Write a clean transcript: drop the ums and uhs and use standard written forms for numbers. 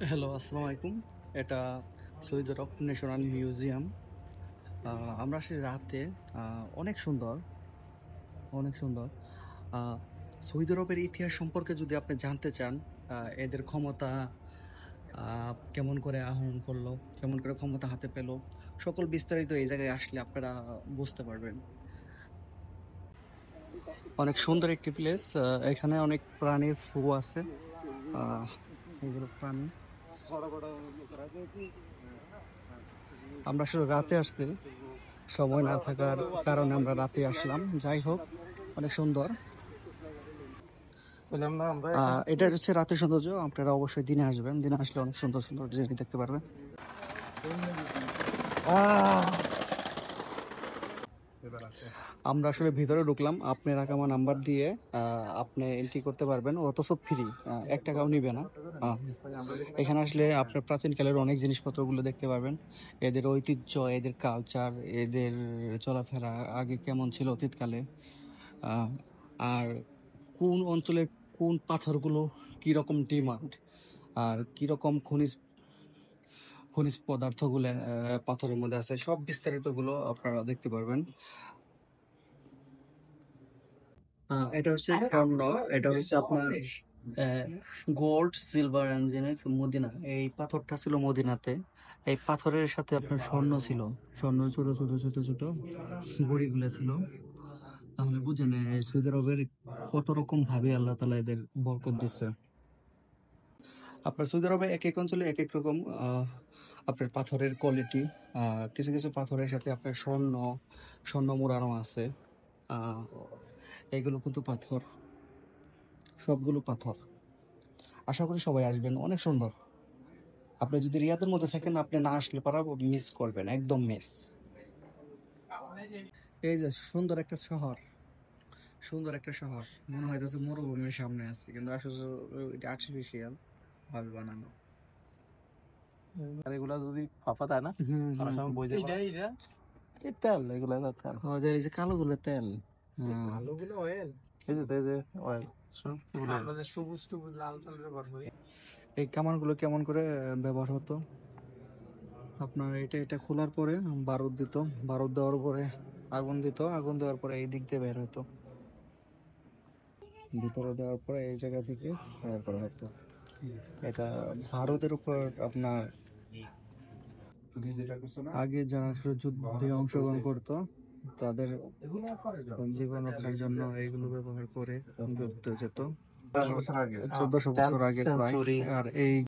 Hello, আসসালামু আলাইকুম। এটা সৌদি আরব ন্যাশনাল মিউজিয়াম। আমরা আসলে রাতে অনেক সুন্দর, অনেক সুন্দর। আ সৌদি আরবের ইতিহাস সম্পর্কে যদি আপনি জানতে চান, এদের ক্ষমতা আ কেমন করে আহরণ করলো, কেমন করে ক্ষমতা হাতে পেল, সকল বিস্তারিত এই জায়গায় আসলে আপনারা বুঝতে পারবেন। অনেক সুন্দর একটি প্লেস। এখানে অনেক প্রাণীর জু আছে। আ এগুলো প্রাণী। আমরা আসলে রাতে আসছি। সময় না থাকার কারণে আমরা রাতে আসলাম। যাই হোক, অনেক সুন্দর। এটা হচ্ছে রাতের সৌন্দর্য। আপনারা অবশ্যই দিনে আসবেন। দিনে আসলে অনেক সুন্দর, সুন্দর জিনিস দেখতে পারবেন। আমরা আসলে ভিতরে ঢুকলাম। আপনার আকামা নাম্বার দিয়ে আপনি এন্ট্রি করতে পারবেন। অথচ ফ্রি। ৳১ নিবে না। আ এখানে আসলে আপনার প্রাচীনকালের অনেক জিনিসপত্রগুলো দেখতে পারবেন। এদের ঐতিহ্য, এদের কালচার, এদের চলাফেরা আগে কেমন ছিল অতীতকালে। আ আর কোন অঞ্চলের কোন পাথরগুলো কিরকম ডিমান্ড, আর কিরকম খনিজ পদার্থগুলো পাথরের মধ্যে আছে, সব বিস্তারিতগুলো আপনারা দেখতে পারবেন। এটা হচ্ছে স্বর্ণ। এটা হচ্ছে আপনার গোল্ড, সিলভার অ্যান্ড জেনেট মদিনা। এই পাথরটা ছিল মদিনাতে। এই পাথরের সাথে আপনার স্বর্ণ ছিল। স্বর্ণ ছোট, ছোট, ছোট, ছোট গড়িগুলা ছিল। তাহলে বুঝেন সৌদি আরবের কত রকম ভাবে আল্লাহ তাআলা এদের বরকত দিচ্ছে। আপনার সৌদি আরবে একেক অঞ্চলে একেক রকম আপনার পাথরের কোয়ালিটি। কিছু, কিছু পাথরের সাথে আপনার স্বর্ণ মোড়ানো আছে। আ এগুলো কিন্তু পাথর। সবগুলো পাথর। আশা করি সবাই আসবেন। অনেক সুন্দর। আপনি যদি রিয়াদের মধ্যে থাকেন, আপনি না আসলে পারা মিস করবেন। একদম মিস। এই যে সুন্দর একটা শহর, সুন্দর একটা শহর। মনে হইতেছে মরুভূমির সামনে আছি। কিন্তু আসলে এটা আর্টিফিশিয়াল ভাবে বানানো। আর এগুলা যদি ফাঁপা দেয় না হুম, অনেক হুম, সময় হুম। বই যাবে এই তেল এগুলা তো তেল এই যে কালো গুলো তেল। হ্যাঁ। এই যে অয়েল এই কামানগুলো কেমন করে ব্যবহার হতো? আপনার এটা খোলার পরে বারুদ দিত। বারুদ দেওয়ার পরে আগুন দিত। আগুন দেওয়ার পরে এই দিক দিয়ে বের হতো। ভিতরে দেওয়ার পরে এই জায়গা থেকে বের করা হতো। এটা ভারতের উপর আপনার আগে যারা আসলে যুদ্ধে অংশগ্রহণ করতো, তাদের জীবন রক্ষার জন্য এইগুলো ব্যবহার করে যুদ্ধে যেত। 1400 বছর আগে প্রায়। সেঞ্চুরি আর এই